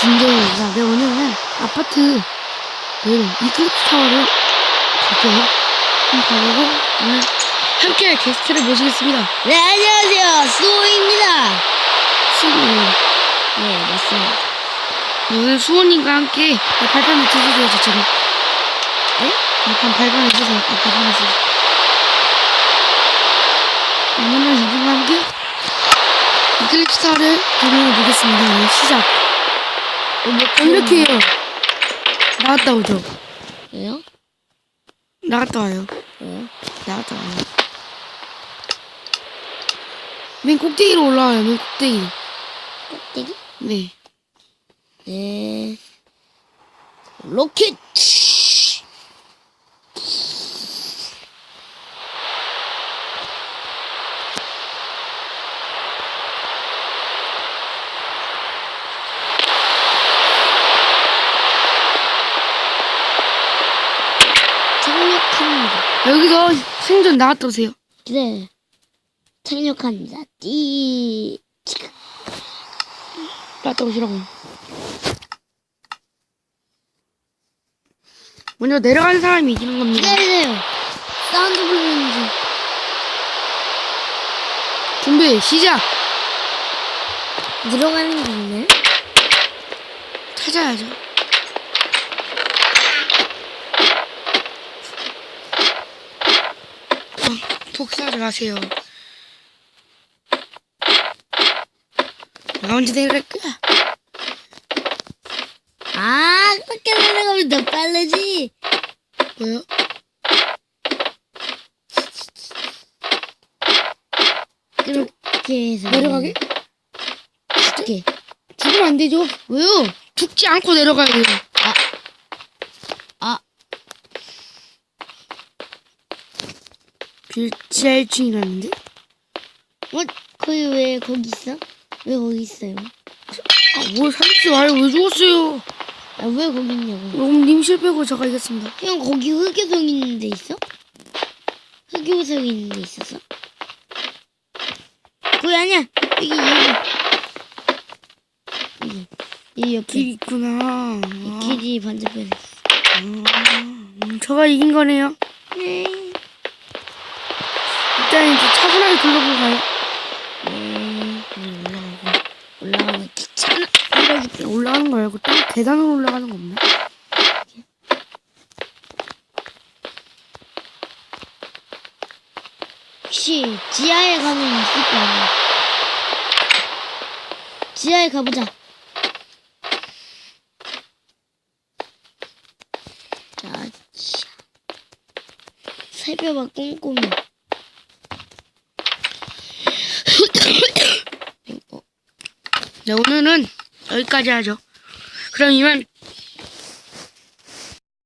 김재훈입니다. 네, 오늘은 아파트 이클립스 타워를 갈게요. 한번 가보고 오늘 함께 게스트를 모시겠습니다. 네, 안녕하세요. 수호입니다. 수호님. 네, 맞습니다. 네, 오늘 수호님과 함께 발판 해주세요, 저처럼. 네? 발판 해주세요. 발판 해주세요. 오늘은 이분과 함께 이클립스 타워를 도전해 보겠습니다. 네, 시작. 이렇게 해요. 나갔다 오죠. 왜요? 나갔다 와요. 왜요? 나갔다 와요. 맨 꼭대기로 올라와요. 맨 꼭대기. 꼭대기? 네. 네. 로켓! 착륙합니다. 여기서 생존 나갔다 오세요. 네. 착륙합니다. 띠. 나갔다 오시라고요. 먼저 내려가는 사람이 이기는 겁니다. 기다리세요. 사운드 부르는 중. 준비 시작. 들어가는 게 있네. 찾아야죠. 복사하지 마세요. 나 언제 내려갈 거야? 아, 밖에 내려가면 더 빠르지. 뭐요? 그렇게 해서. 내려가게? 어떻게? 죽으면 안 되죠. 왜요? 죽지 않고 내려가야 돼요. 아. 빌지할 중이라는데? 거기 왜 거기 있어? 왜 거기 있어요? 뭘 살지 마요. 왜 죽었어요? 아, 왜 거기 있냐고. 그럼 님 실패고 저가 이겼습니다. 형, 거기 흑요석 있는 데 있어? 흑요석 있는 데 있었어? 거기 아니야. 여기 옆에. 길 있구나. 길이 반대편에 있어. 저가 이긴 거네요. 네. 일단 이제 차분하게 둘러보고 가요. 올라가면 귀찮아. 올라가는 거 말고 또 계단으로 올라가는 거 없나? 혹시 지하에 가면 있을 거 아니야? 지하에 가보자. 자, 살펴봐 꼼꼼히. 네, 오늘은 여기까지 하죠. 그럼 이만